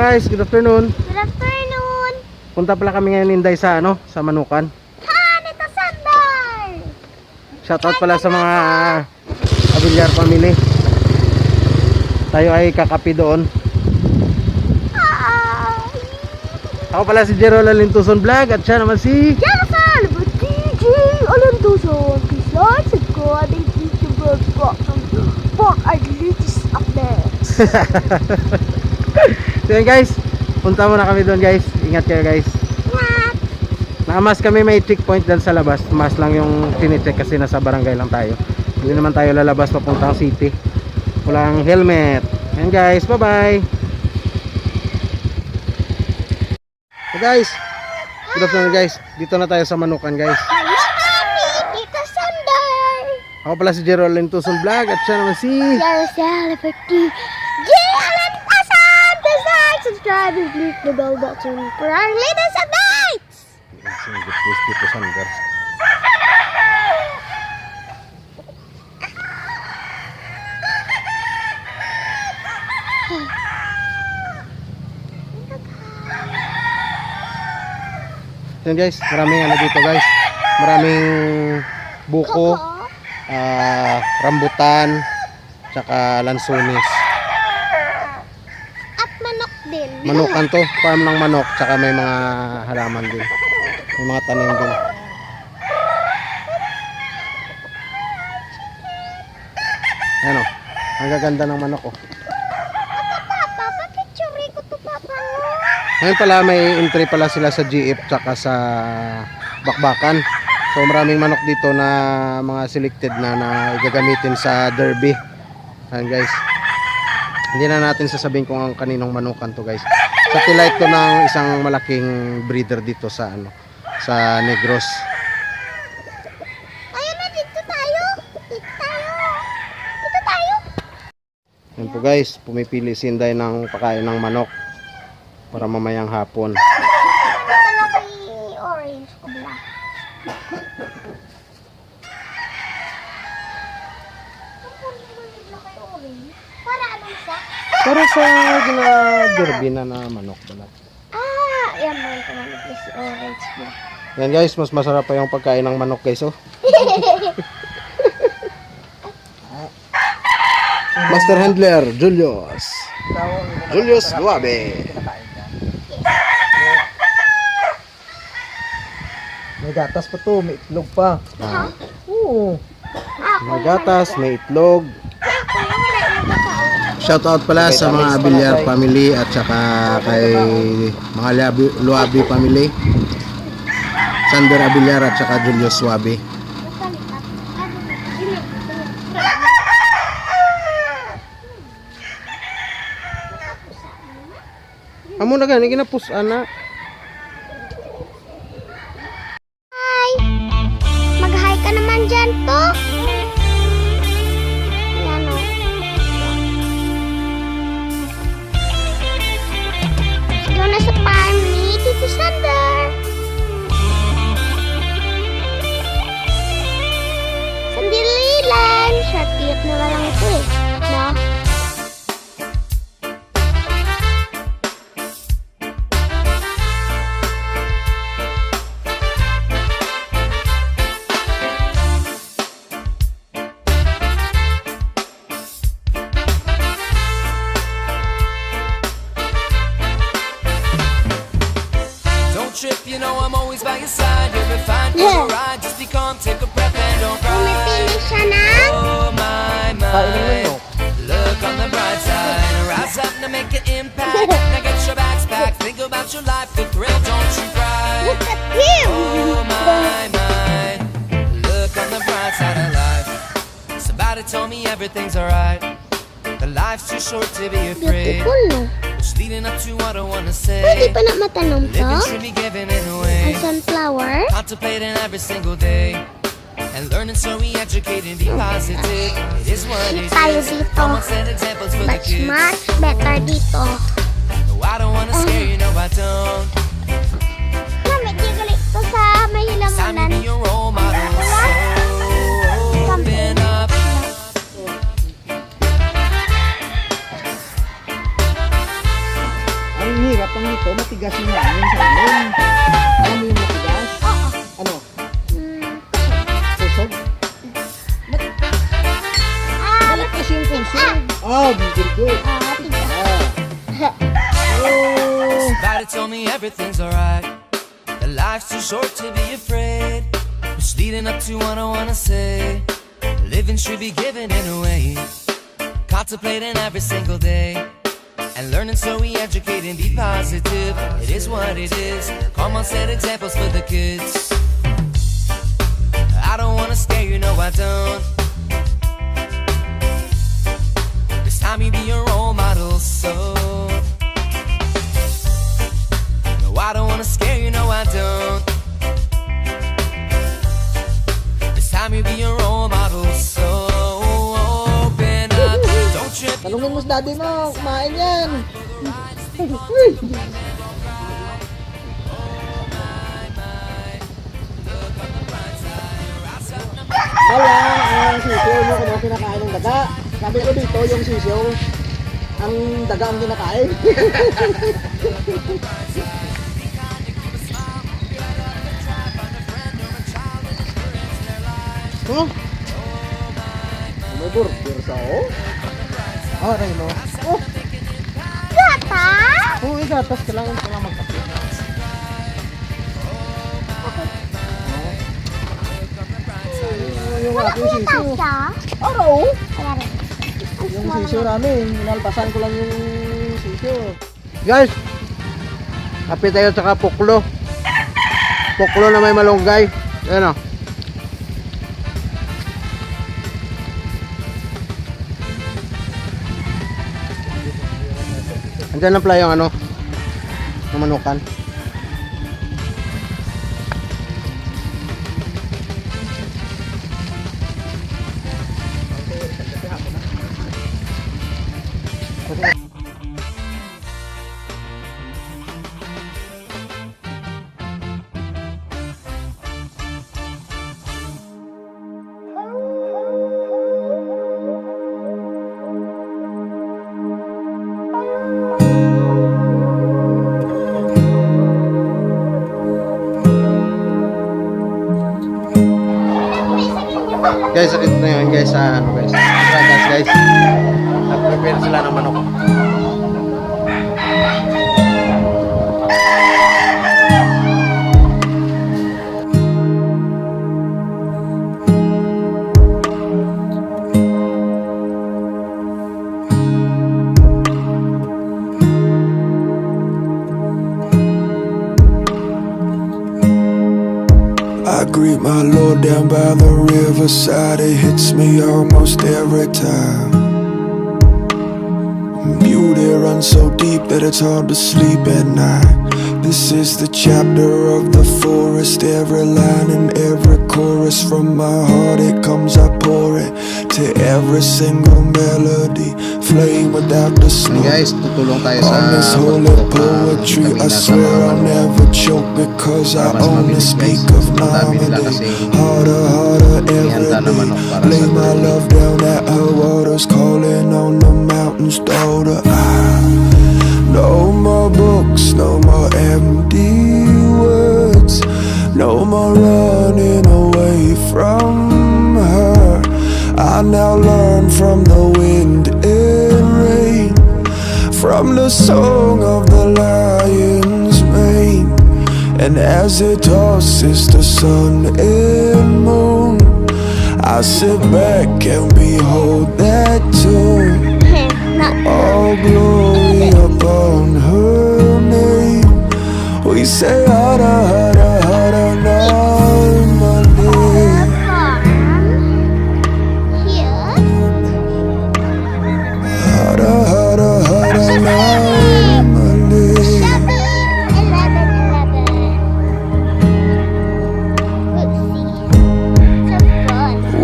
guys, good afternoon. Good afternoon. Punta pala kami ngayon Inday sa sa Manukan. Ito Sunday. Shoutout pala sa mga Abilyar family. Tayo ay kakapi doon. Ako pala si Jero Lalintuson Vlog at siya naman si Jennifer, but DJ Alantuson. Please like, subscribe, and click the bell button for our latest updates. So yun guys, punta muna kami doon guys. Ingat kayo guys. Ingat. Nakamas kami, may checkpoint dyan sa labas. Mas lang yung tinicheck kasi nasa barangay lang tayo. Hindi naman tayo lalabas papuntang city. Walang helmet. Yan guys, bye bye. So guys, good afternoon guys. Dito na tayo sa Manukan guys. Ito Sunday. Ako pala si Jero Lalintuson Vlog at siya naman si Celebrity DJ Alantuson. Please like, subscribe, and click the bell button for our latest updates. Dito Sander. Yan guys, maraming dito guys. Maraming buko, rambutan, tsaka lansunis. At manok din. Manukan to, farm ng manok, tsaka may mga halaman din. May mga tanim din. Ayan o, ang gaganda ng manok oh. Papa, papicture ko to papa. Ngayon pala may entry pala sila sa GF tsaka sa Bakbakan. So maraming manok dito na mga selected na igagamitin sa derby. Ayan guys. Hindi na natin sasabihin kung ang kaninong manukan to guys. Satellite to ng isang malaking breeder dito sa sa Negros. Ayun na, dito tayo. Dito tayo. Dito tayo. Yan po guys, pumipili si Inday ng pakain ng manok para mamayang hapon. Malaki orange ko bla. Para anong sa? Para sa derby na manok pala. Yan mo yung tumanipis si orange bla. Yan guys, mas masarap pa yung pagkain ng manok guys oh. Master Handler, Julius Luabe. May gatas pa to, may itlog pa. Oo. May gatas, may itlog. Shout out pala sa mga Abilyar family at saka kay mga Luabe family. Sander Abilyar at saka Julius Luabe. Amo na gani ginapus ana. Hi! Mag-hi ka naman dyan to. Yan o. Sigaw na sa farm ni Tito Sander. Sandali lang. Short clip na lang ito eh. No? Trip, you know I'm always by your side. You'll be fine for the ride. Just be calm, take a breath and don't Pumipili cry. siya ng Oh my my, look on the bright side. Rise up to make an impact. Now get your bags packed. Think about your life, the thrill, don't you cry. Look at him! Oh my my, look on the bright side of life. Somebody told me everything's alright. The life's too short to be afraid. Beautiful, no? It's leading up to what I wanna Pwede say. pa na matanong to? Living should be given in a way. Ang sunflower? Contemplating every single day and learning so we educate and be positive. It is what it Tayo is. dito. Almost set examples for the But kids. much better dito. No, I don't wanna scare you, no I don't. Mami, di galit to sa may It's time to hilanganan. be your role model. So open up. Ang hirap ng nito, matigas yung hangin sa amin. Alam mo yung matigas? Oo. Ano? Hmm. Kusog? Balat kasi yung kusog. Very good. Tigas. Oh, Somebody told me everything's alright. That life's too short to be afraid. It's leading up to what I wanna say. Living should be given in a way. Contemplating every single day. And learning so we educate and be positive. It is what it is. Come on, set examples for the kids. I don't wanna scare you, no I don't. This time you be your role model, so no, I don't wanna scare you, no I don't. This time you be your role model, so open up. Don't trip. talungin mo sa daddy mo, kumain yan. Wala, ang sisiyo mo kung ano kinakain ng daga. Sabi ko dito, yung sisiyo, ang daga ang kinakain. Oh, May burger sa o? oh, rin mo. Oh, Gata? Oh, igatas ka lang magkape. yung aking Nakita sisiyo. siya? Araw! Kaya rin. Yung sisiyo namin, inalpasan ko lang yung sisiyo. Guys, kape tayo sa puklo. Puklo na may malunggay. Ayan o. Andyan na pala yung ano, ng manukan. Guys, sakit na yun guys sa ano guys. Ragas guys. Nag-prepare sila ng manok. I greet my Lord down by the riverside. It hits me almost every time. Beauty runs so deep that it's hard to sleep at night. This is the chapter of the forest. Every line and every chorus from my heart, it comes, I pour it to every single melody. Flame without the smoke. Guys, tutulong tayo sa On this holy poetry, I swear I'll never choke because I only speak of Normandy. Harder, harder every day. Lay my love down at her waters, calling on the mountains, daughter. No more books, no more empty words, no more running away from her. I now learn from the wind and rain, from the song of the lion's mane. And as it tosses the sun and moon, I sit back and behold that tune. All glory upon her name. We say hara hara hara Narmade. Hara hara hara Narmade.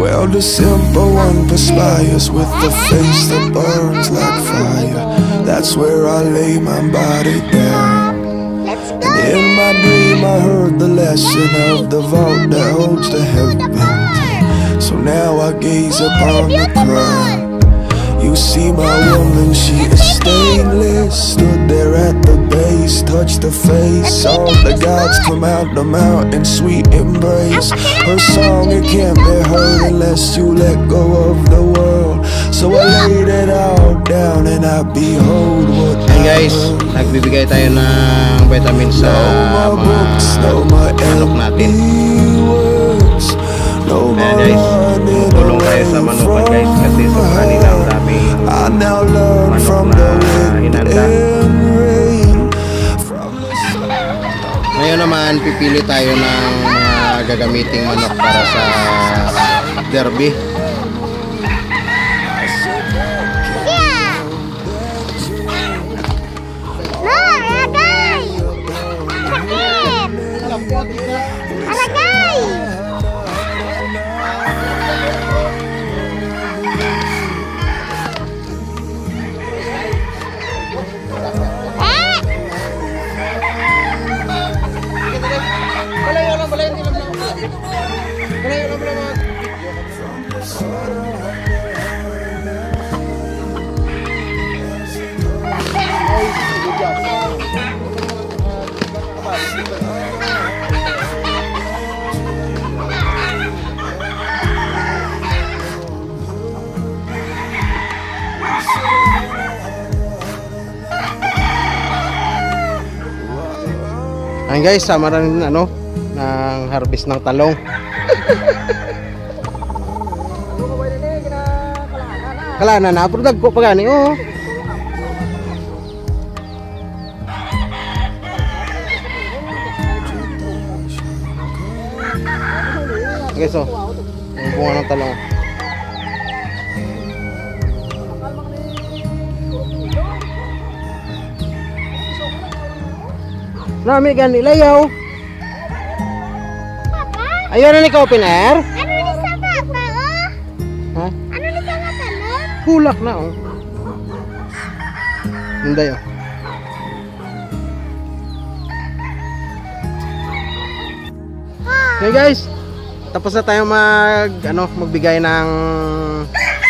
Well, the simple one perspires with the face that burns like fire. That's where I lay my body down. In my dream I heard the lesson of the vault that holds the heavens. So now I gaze upon the crown. You see my woman, she is stainless. Stood there at the base place, touch the face. All the gods come out the mountain, sweet embrace. Her song, it can't be heard unless you let go of the world. So I laid it all down and I behold what Ayan guys, nagbibigay tayo ng vitamins sa no more mga books, no more manok natin. empty words, no Ayan more guys, running tulong tayo sa away manukan from guys kasi sobra nila ang daming I now learn manok from na the wind hinanda. and rain. From the sun. Ngayon naman pipili tayo ng mga gagamiting manok para sa derby. Ayan guys, sama rin ano ng harvest ng talong. Kalana na, pero dagko pa gani oh. Guys oh, yung bunga ng talong. Nami gani layaw. Ayaw na ni ka open air? Ano ni sa mata, oh? Ha? Ano ni sa mata, no? Hulak na oh. Hinday oh. Okay guys, tapos na tayo magbigay ng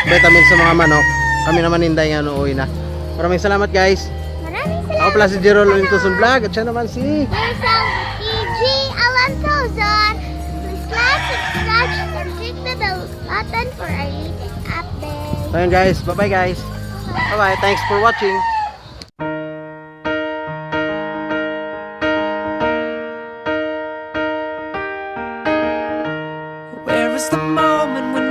vitamin sa mga manok. Kami naman hinday nga uuwi na. Maraming salamat guys. Maraming salamat. Ako pala si Jero Lolintoson Vlog at siya naman si Yourself, PG Alantozon. Please like, subscribe, and click the bell button for our latest updates. So yun guys, bye bye guys. Bye bye, thanks for watching. Where is the moment when